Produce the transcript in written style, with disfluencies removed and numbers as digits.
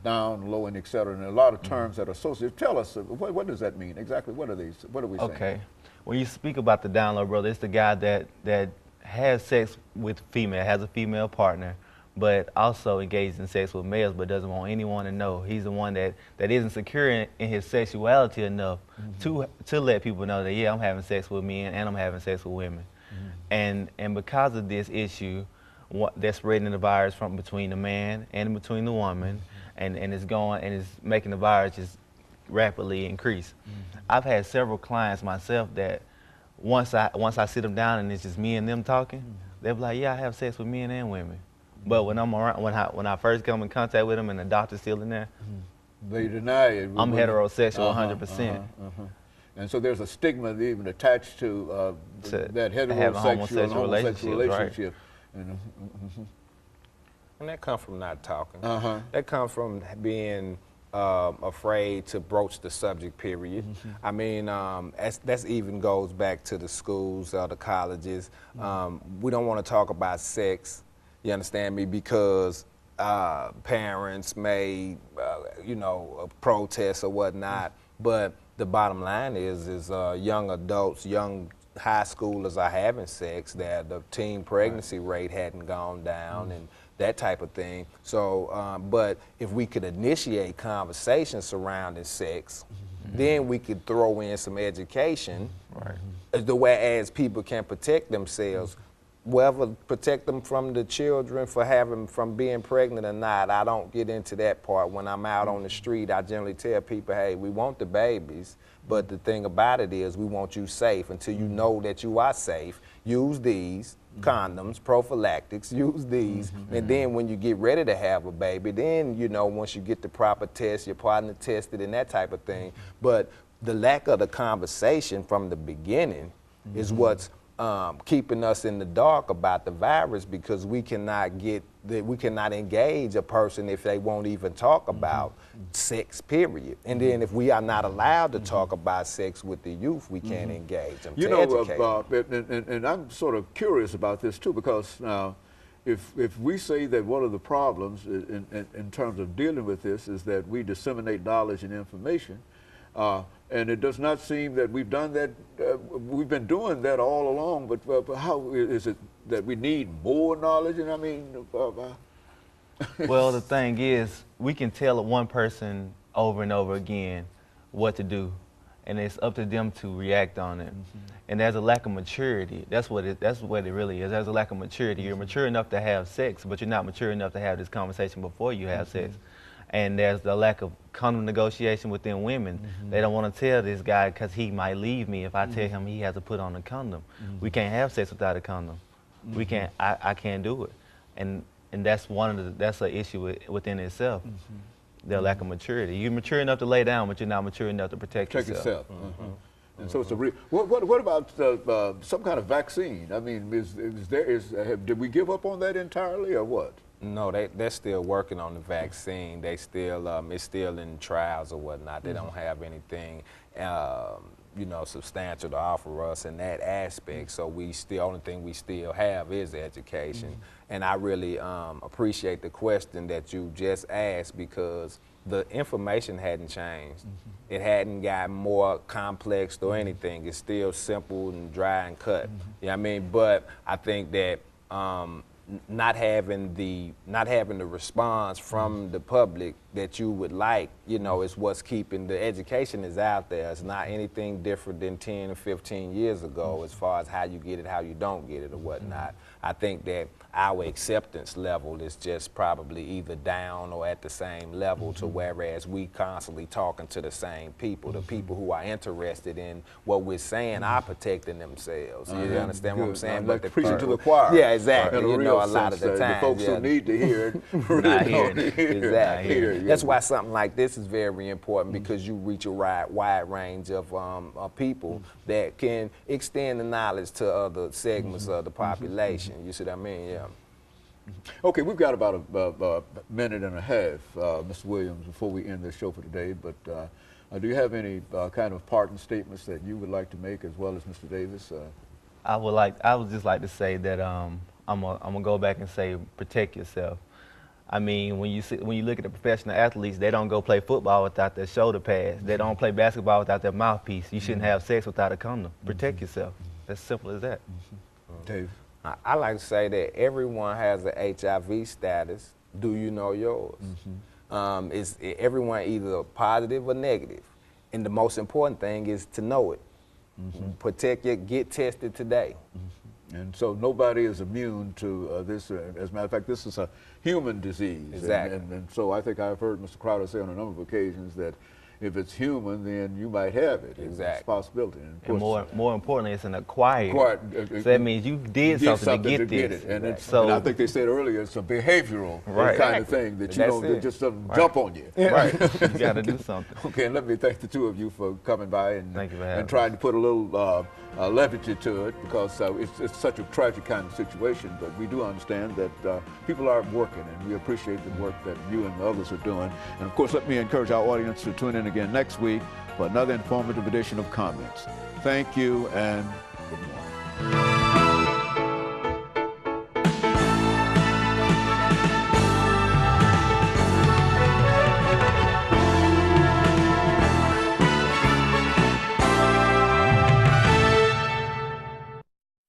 down, low, and et cetera, and a lot of terms that are associated. Tell us, what does that mean exactly? What are these? What are we saying? Okay. When you speak about the down low brother, it's the guy that has sex with female, has a female partner, but also engages in sex with males, but doesn't want anyone to know. He's the one that isn't secure in his sexuality enough to let people know that, yeah, I'm having sex with men and I'm having sex with women. And because of this issue, that's spreading the virus from between the man and between the woman, and it's going and it's making the virus just rapidly increase. I've had several clients myself that once I sit them down and it's just me and them talking, they'll be like, yeah, I have sex with men and women. But when I'm around, when I first come in contact with them and the doctor's still in there, they deny it. I'm heterosexual 100%. And so there's a stigma even attached to that heterosexual and homosexual relationship. Right. And that comes from not talking. That comes from being afraid to broach the subject, period. I mean, that even goes back to the schools or the colleges. We don't want to talk about sex, you understand me, because parents may, you know, protest or whatnot, but the bottom line is young adults, young high schoolers are having sex, that the teen pregnancy rate hadn't gone down and that type of thing. So, but if we could initiate conversations surrounding sex, then we could throw in some education, the way as people can protect themselves, whether protect them from the children from being pregnant or not. I don't get into that part. When I'm out on the street, I generally tell people, hey, we want the babies, but the thing about it is we want you safe. Until you know that you are safe, use these condoms, prophylactics, use these, and then when you get ready to have a baby, then, you know, once you get the proper test, your partner tested and that type of thing. But the lack of the conversation from the beginning is what's keeping us in the dark about the virus, because we cannot engage a person if they won't even talk about sex, period. And then if we are not allowed to talk about sex with the youth, we can't engage them. You know, and I'm sort of curious about this too, because now, if we say that one of the problems in terms of dealing with this is that we disseminate knowledge and information, and it does not seem that we've done that. We've been doing that all along, but how is it that we need more knowledge? And I mean, well, the thing is, we can tell one person over and over again what to do, and it's up to them to react on it. And there's a lack of maturity. That's what it really is. There's a lack of maturity. You're mature enough to have sex, but you're not mature enough to have this conversation before you have sex. And there's the lack of condom negotiation within women. They don't want to tell this guy because he might leave me if I tell him he has to put on a condom. We can't have sex without a condom. We can't. I can't do it. And that's that's an issue within itself. The lack of maturity. You're mature enough to lay down, but you're not mature enough to protect yourself. And so it's a what about some kind of vaccine? I mean, did we give up on that entirely, or what? No, they're still working on the vaccine. They still it's still in trials or whatnot. They don't have anything you know, substantial to offer us in that aspect. So only thing we still have is education. And I really appreciate the question that you just asked, because the information hadn't changed. It hadn't gotten more complex or anything. It's still simple and dry and cut. You know what I mean? But I think that not having the response from the public that you would like, you know, is what's keeping the education is out there. It's not anything different than 10 or 15 years ago as far as how you get it, how you don't get it, or whatnot. I think that our acceptance level is just probably either down or at the same level, to whereas we constantly talking to the same people. The people who are interested in what we're saying are protecting themselves. You understand what I'm saying? Like the preaching to the choir. Yeah, exactly. You know, a lot of the time. The folks who need to hear it really don't hear it. Exactly. That's why something like this is very important, because you reach a wide range of people that can extend the knowledge to other segments of the population. You see what I mean? Yeah. Okay, we've got about a minute and a half, Mr. Williams, before we end this show for today. But do you have any kind of parting statements that you would like to make, as well as Mr. Davis? I would just like to say that I'm gonna go back and say, protect yourself. I mean, when you look at the professional athletes, they don't go play football without their shoulder pads. They don't play basketball without their mouthpiece. You shouldn't have sex without a condom. Protect yourself. As simple as that. Dave? I like to say that everyone has an HIV status. Do you know yours? Is everyone either positive or negative? And the most important thing is to know it. Protect it, get tested today. And so nobody is immune to this. As a matter of fact, this is a human disease. Exactly. And so I think I've heard Mr. Crowder say on a number of occasions that if it's human, then you might have it. Exactly. It's a possibility. And more importantly, it's an acquired. So that means you did something to get this. And, so, and I think they said earlier it's a behavioral kind of thing that you That's don't, it. it just doesn't jump on you. Right. You got to do something. Okay, and let me thank the two of you for coming by and, Thank you for having and trying to put a little levity to it, because it's such a tragic kind of situation, but we do understand that people are working, and we appreciate the work that you and the others are doing. And of course, let me encourage our audience to tune in again next week for another informative edition of Comments. Thank you and good morning.